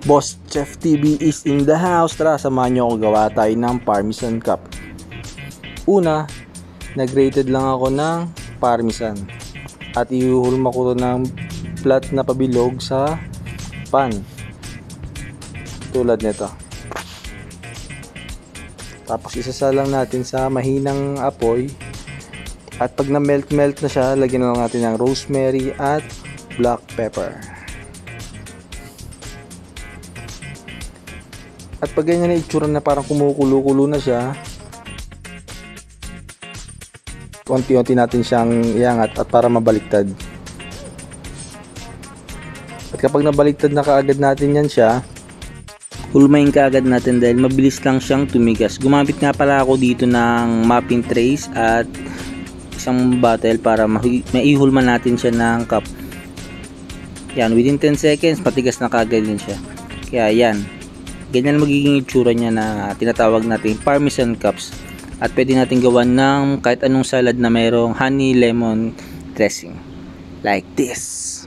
Boss Chef TV is in the house. Tara, samahan nyo ako gawa tayo ng Parmesan Cup. Una, nag-grated lang ako ng Parmesan at ihuhulma ko to ng flat na pabilog sa pan. Tulad nito. Tapos isasalang natin sa mahinang apoy. At pag na-melt na siya, lagyan na lang natin ng rosemary at black pepper. At pag ganyan na itsura na parang kumukulo-kulo na siya, unti-unti natin siyang iangat at para mabaliktad. At kapag nabaliktad na kaagad natin yan siya, hulmahin kaagad natin dahil mabilis lang siyang tumigas. Gumamit nga pala ako dito ng muffin trays at isang bottle para maihulma natin siya ng cup. Yan, within 10 seconds matigas na kaagad din siya. Kaya yan, ganyan magiging itsura niya na tinatawag natin Parmesan cups. At pwede natin gawan ng kahit anong salad na mayroong honey lemon dressing like this.